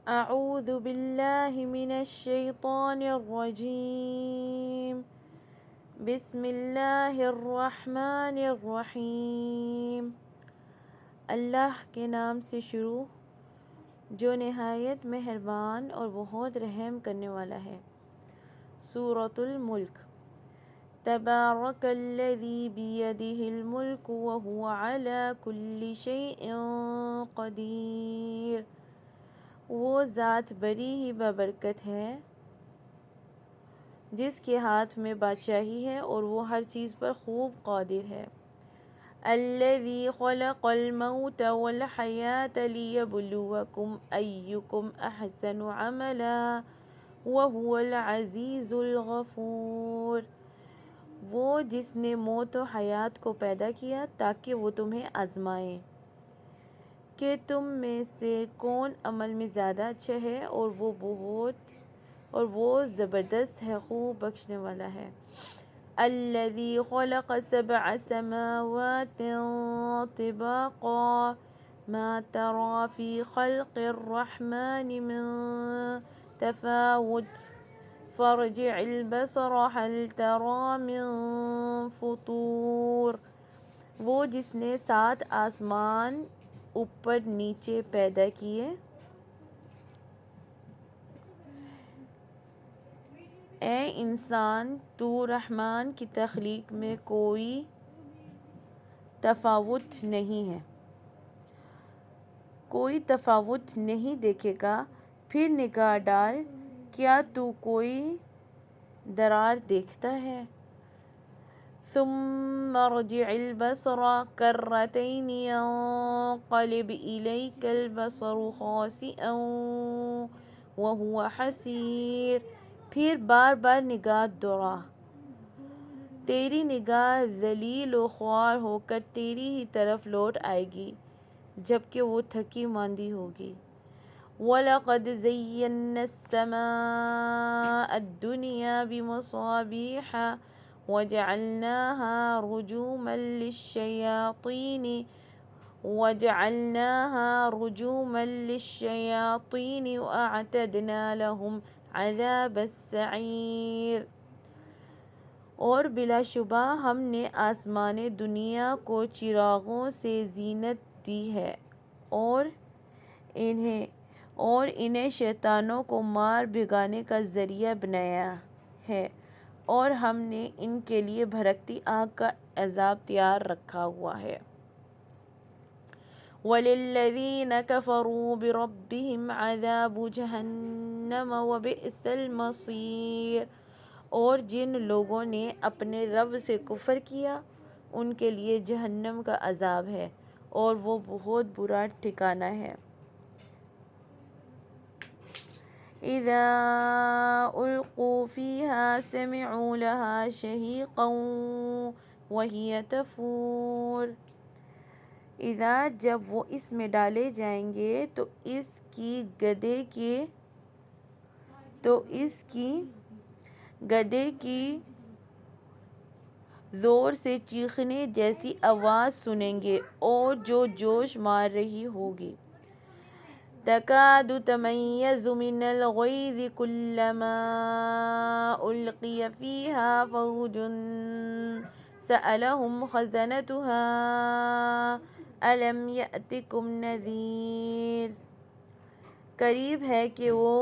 اعوذ باللہ من الشیطان الرجیم بسم اللہ الرحمن الرحیم۔ اللہ کے نام سے شروع جو نہایت مہربان اور بہت رحم کرنے والا ہے۔ سورۃ الملک۔ تبارک الذی بیدہ الملک وہو علی کل شیء قدیر۔ وہ ذات بڑی ہی بابرکت ہے جس کے ہاتھ میں بادشاہی ہے اور وہ ہر چیز پر خوب قادر ہے۔ الذی خلق الموت والحیاة لیبلوکم ایکم احسن عملا وہو العزیز الغفور۔ وہ جس نے موت و حیات کو پیدا کیا تاکہ وہ تمہیں آزمائے کہ تم میں سے کون عمل میں زیادہ اچھا ہے، اور وہ زبردست ہے، خوب بخشنے والا ہے۔ الذی خلق سبع سماوات طباقا ما تری فی خلق الرحمن من تفاوت فارجع البصر هل تری من فطور۔ وہ جس نے 7 آسمان اوپر نیچے پیدا کیے، اے انسان تو رحمان کی تخلیق میں کوئی تفاوت نہیں دیکھے گا، پھر نگاہ ڈال، کیا تو کوئی درار دیکھتا ہے؟ ثم ارجع البصر کرتین ينقلب إليك البصر خاسئا وهو حسیر۔ پھر بار بار نگاہ دوڑا، تیری نگاہ ذلیل و خوار ہو کر تیری ہی طرف لوٹ آئے گی جبکہ وہ تھکی ماندی ہوگی۔ وَلَقَدْ زَيَّنَّا السَّمَاءَ الدُّنْيَا بِمَصَابِيحَ وَجَعَلْنَاهَا رُجُومًا لِلشَّيَاطِينِ وَأَعْتَدْنَا لَهُمْ عَذَابَ السَّعِيرِ۔ اور بلا شبہ ہم نے آسمان دنیا کو چراغوں سے زینت دی ہے اور انہیں شیطانوں کو مار بھگانے کا ذریعہ بنایا ہے، اور ہم نے ان کے لیے بھڑکتی آگ کا عذاب تیار رکھا ہوا ہے۔ وَلِلَّذِينَ كَفَرُوا بِرَبِّهِمْ عَذَابُ جَهَنَّمَ وَبِئْسَ الْمَصِيرُ۔ اور جن لوگوں نے اپنے رب سے کفر کیا ان کے لیے جہنم کا عذاب ہے اور وہ بہت برا ٹھکانہ ہے۔ اذا القوا فیہا سمعوا لہا شہیقا وہی تفور۔ اذا جب وہ اس میں ڈالے جائیں گے تو اس کی گدے کی زور سے چیخنے جیسی آواز سنیں گے اور جو جوش مار رہی ہوگی۔ تکاد تمیز من الغیظ کلما القی فیہا فوج سألہم خزنتہا الم یأتکم نذیر۔ قریب ہے کہ وہ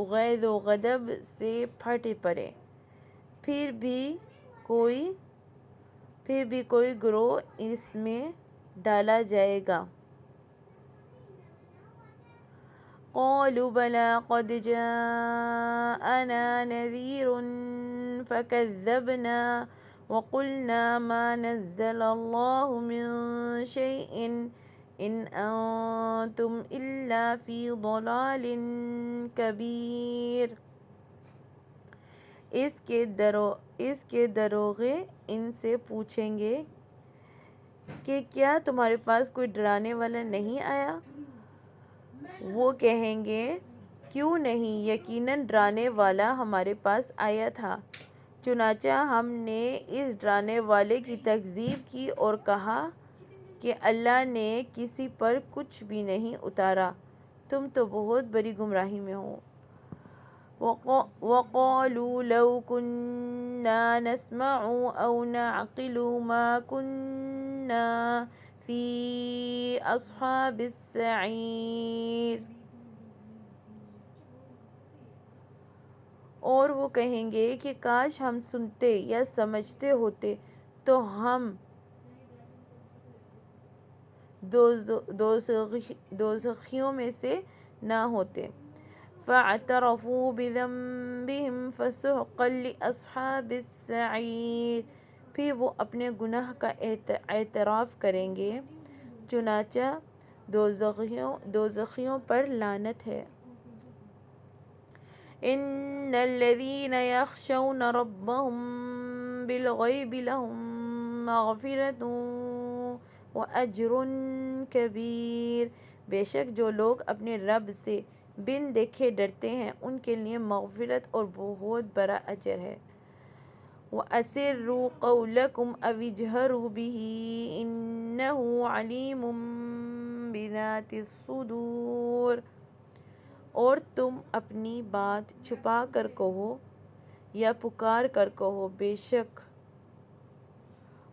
غیظ و غضب سے پھٹ پڑے، پھر بھی کوئی گروہ اس میں ڈالا جائے گا۔ قالوا بلی قد جاءنا نذیر فکذبنا وقلنا ما نزل اللہ من شیء ان انتم الا فی ضلال کبیر۔ اس کے دروغے ان سے پوچھیں گے کہ کیا تمہارے پاس کوئی ڈرانے والا نہیں آیا؟ وہ کہیں گے کیوں نہیں، یقیناً ڈرانے والا ہمارے پاس آیا تھا، چنانچہ ہم نے اس ڈرانے والے کی تکذیب کی اور کہا کہ اللہ نے کسی پر کچھ بھی نہیں اتارا تم تو بہت بڑی گمراہی میں ہو۔ وَقَالُوا لَوْ كُنَّا نَسْمَعُ أَوْ نَعْقِلُ مَا كُنَّا فِي أَصْحَابِ السَّعِيرِ۔ اور وہ کہیں گے کہ کاش ہم سنتے یا سمجھتے ہوتے تو ہم دوزخیوں میں سے نہ ہوتے۔ فَاعْتَرَفُوا بِذَنبِهِمْ فَسُحْقًا لِأَصْحَابِ السَّعِيرِ۔ پھر وہ اپنے گناہ کا اعتراف کریں گے، چنانچہ دوزخیوں پر لعنت ہے۔ إِنَّ الَّذِينَ يَخْشَوْنَ رَبَّهُم بِالْغَيْبِ لَهُم مَغْفِرَةٌ وَأَجْرٌ كَبِيرٌ۔ بے شک جو لوگ اپنے رب سے بن دیکھے ڈرتے ہیں ان کے لیے مغفرت اور بہت بڑا اجر ہے۔ وَأَسِرُّوا قَوْلَكُمْ أَوِ اجْهَرُوا بِهِ إِنَّهُ عَلِيمٌ بِذَاتِ الصُّدُورِ۔ اور تم اپنی بات چھپا کر کہو یا پکار کر کہو، بے شک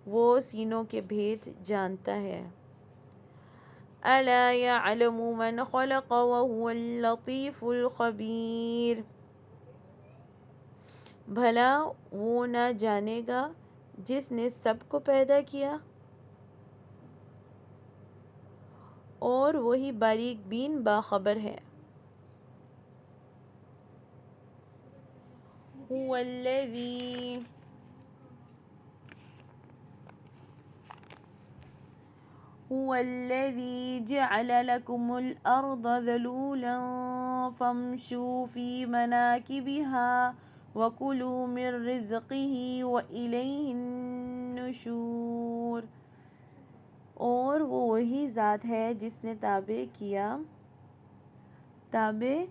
وہ سینوں کے بھید جانتا ہے۔ أَلَا يَعْلَمُ مَنْ خَلَقَ وَهُوَ اللَّطِيفُ الْخَبِيرُ۔ بھلا وہ نہ جانے گا جس نے سب کو پیدا کیا، اور وہی باریک بین باخبر ہے۔ هُوَ الَّذِي جَعَلَ لَكُمُ الْأَرْضَ ذَلُولًا فَامْشُوا فِي مَنَاكِبِهَا وَكُلُوا مِن رِّزْقِهِ وَإِلَيْهِ النُّشُورُ۔ اور وہ وہی ذات ہے جس نے تابع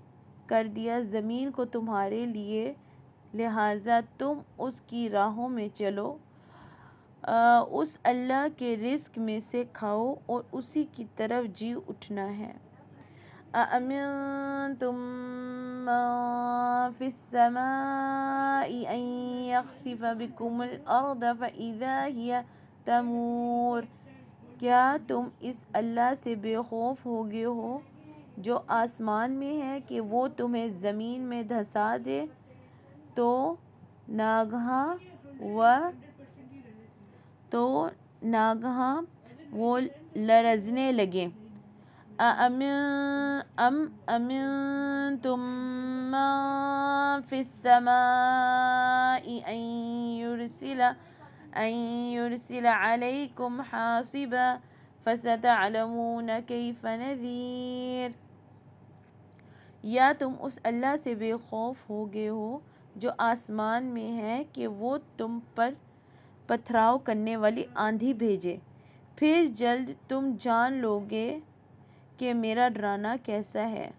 کر دیا زمین کو تمہارے لیے، لہٰذا تم اس کی راہوں میں چلو، اس اللہ کے رزق میں سے کھاؤ اور اسی کی طرف جی اٹھنا ہے۔ أَأَمِنتُم مَّن فِي السَّمَاءِ أَن يَخْسِفَ بِكُمُ الْأَرْضَ فَإِذَا هِيَ تَمُورُ۔ کیا تم اس اللہ سے بے خوف ہوگے ہو جو آسمان میں ہے کہ وہ تمہیں زمین میں دھسا دے تو ناگہاں وہ لرزنے لگے۔ أَمْ أَمِنتُم مَّن فِي السَّمَاءِ أَن يُرْسِلَ عَلَيْكُمْ حَاصِبًا فَسَتَعْلَمُونَ كَيْفَ نَذِيرِ۔ یا تم اس اللہ سے بے خوف ہوگے ہو جو آسمان میں ہے کہ وہ تم پر پتھراؤ کرنے والی آندھی بھیجے، پھر جلد تم جان لو گے کہ میرا ڈرانا کیسا ہے۔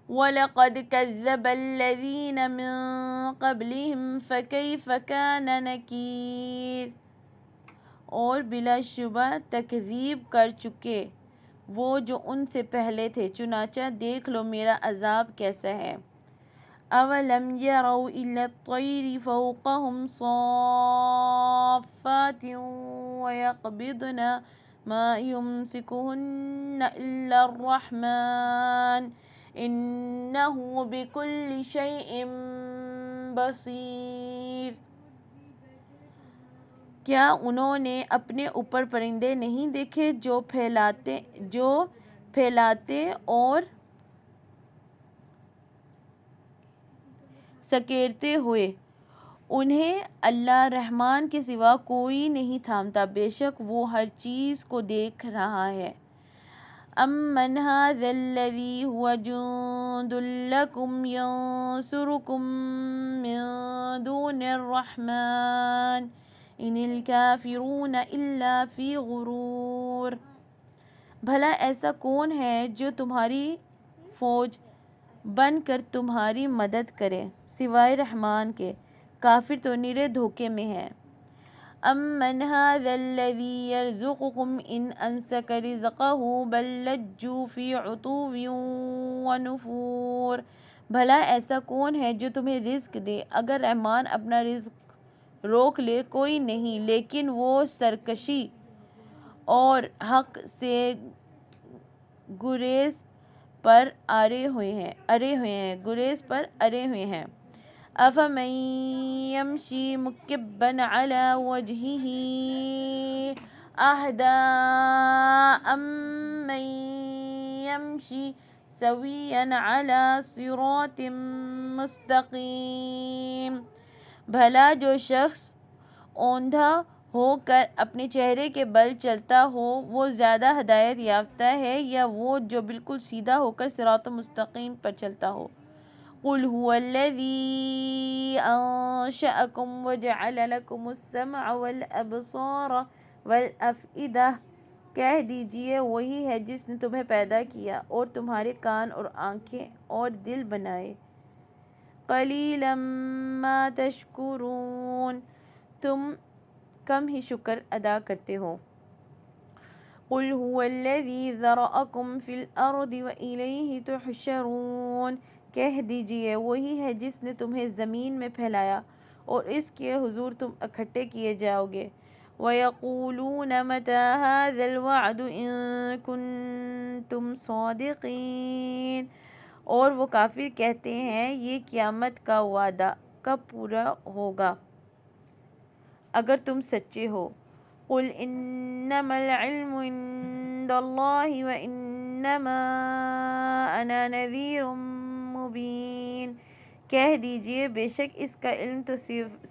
وَلَقَدْ كَذَّبَ الَّذِينَ مِن قَبْلِهِمْ فَكَيْفَ كَانَ نَكِيرِ۔ اور بلا شبہ تکذیب کر چکے وہ جو ان سے پہلے تھے، چنانچہ دیکھ لو میرا عذاب کیسا ہے۔ أَوَلَمْ يَرَوْا إِلَى الطَّيْرِ فَوْقَهُمْ صَافَّاتٍ وَيَقْبِضْنَ مَا يُمْسِكُهُنَّ إِلَّا الرَّحْمَنُ إِنَّهُ بِكُلِّ شَيْءٍ بَصِيرٌ۔ کیا انہوں نے اپنے اوپر پرندے نہیں دیکھے جو پھیلاتے اور سکیڑتے ہوئے؟ انہیں اللہ رحمان کے سوا کوئی نہیں تھامتا، بے شک وہ ہر چیز کو دیکھ رہا ہے۔ أَمَّنْ هَٰذَا الَّذِي هُوَ جُندٌ لَّكُمْ يَنصُرُكُم مِّن دُونِ الرَّحْمَٰنِ إِنِ الْكَافِرُونَ إِلَّا فِي غُرُورٍ۔ بھلا ایسا کون ہے جو تمہاری فوج بن کر تمہاری مدد کرے سوائے رحمان کے؟ کافر تو نیرے دھوکے میں ہے۔ امن ھذا الذی یرزقکم ان امسک رزقہ بل لجوا فی عتو ونفور۔ بھلا ایسا کون ہے جو تمہیں رزق دے؟ اگر رحمان اپنا رزق روک لے کوئی نہیں، لیکن وہ سرکشی اور حق سے گریز پر ارے ہوئے ہیں۔ افمن یمشی مکبا علی وجہہ اہدی امن یمشی سویا علی صراط مستقیم۔ بھلا جو شخص اوندھا ہو کر اپنے چہرے کے بل چلتا ہو وہ زیادہ ہدایت یافتہ ہے یا وہ جو بالکل سیدھا ہو کر صراط مستقیم پر چلتا ہو؟ قل هو الذی انشأکم وجعل لکم السمع والابصار والافئدہ۔ کہہ دیجئے وہی ہے جس نے تمہیں پیدا کیا اور تمہارے کان اور آنکھیں اور دل بنائے۔ قلیلا ما تشکرون، تم کم ہی شکر ادا کرتے ہو۔ قل هو الذی ذرأکم فی الارض والیہ تحشرون۔ کہہ دیجئے وہی ہے جس نے تمہیں زمین میں پھیلایا اور اس کے حضور تم اکٹھے کیے جاؤ گے۔ وَيَقُولُونَ مَتَى هَذَا الْوَعْدُ إِن كُنتُمْ صَادِقِينَ۔ اور وہ کافر کہتے ہیں یہ قیامت کا وعدہ کب پورا ہوگا اگر تم سچے ہو۔ قُلْ إِنَّمَا الْعِلْمُ عِندَ اللَّهِ وَإِنَّمَا أَنَا نَذِيرٌ مُبِينٌ۔ کہہ دیجئے بے شک اس کا علم تو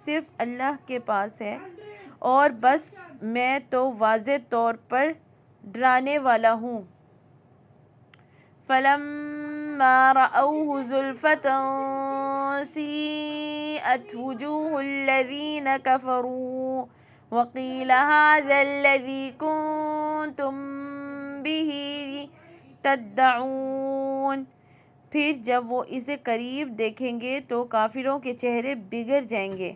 صرف اللہ کے پاس ہے اور بس میں تو واضح طور پر ڈرانے والا ہوں۔ فَلَمَّا رَأَوْهُ زُلْفَةً سِیئَتْ وُجُوهُ الَّذِینَ کَفَرُوا وَقِیلَ هَٰذَا الَّذِی کُنتُم بِهِ تَدَّعُونَ۔ پھر جب وہ اسے قریب دیکھیں گے تو کافروں کے چہرے بگڑ جائیں گے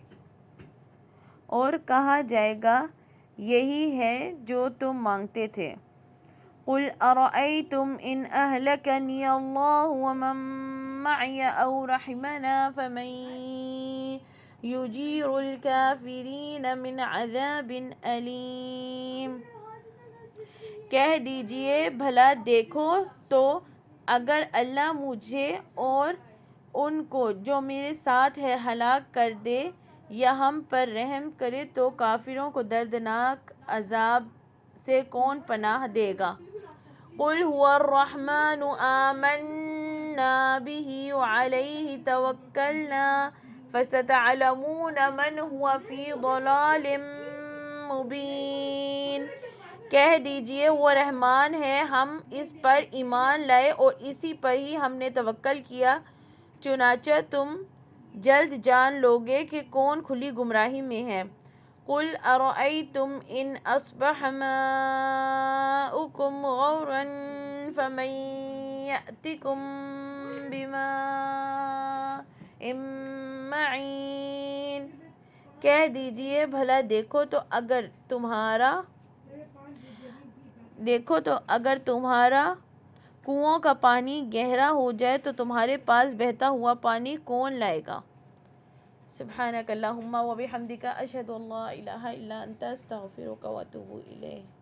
اور کہا جائے گا یہی ہے جو تم مانگتے تھے۔ قُلْ أَرَأَیْتُمْ إِنْ أَهْلَكَنِیَ اللَّهُ وَمَن مَّعِیَ أَوْ رَحِمَنَا فَمَن یُجِیرُ الْکَافِرِینَ مِنْ عَذَابٍ أَلِیمٍ۔ کہہ دیجئے بھلا دیکھو تو اگر اللہ مجھے اور ان کو جو میرے ساتھ ہے ہلاک کر دے یا ہم پر رحم کرے تو کافروں کو دردناک عذاب سے کون پناہ دے گا۔ قُلْ هُوَ الرَّحْمَٰنُ آمَنَّا بِهِ وَعَلَيْهِ تَوَکَّلْنَا فَسَتَعْلَمُونَ مَنْ هُوَ فِی ضَلَالٍ مُبِینٍ۔ کہہ دیجئے وہ رحمان ہے، ہم اس پر ایمان لائے اور اسی پر ہی ہم نے توکل کیا، چنانچہ تم جلد جان لوگے کہ کون کھلی گمراہی میں ہے۔ قُلْ أَرَأَیْتُمْ إِنْ أَصْبَحَ مَاؤُکُمْ غَوْرًا فَمَن یَأْتِکُم بِمَاءٍ مَّعِینٍ۔ کہہ دیجئے بھلا دیکھو تو اگر تمہارا کنویں کا پانی گہرا ہو جائے تو تمہارے پاس بہتا ہوا پانی کون لائے گا۔ سبحانک اللہم و بحمدک اشہد ان لا الہ الا انت استغفرک و اتوب الیک۔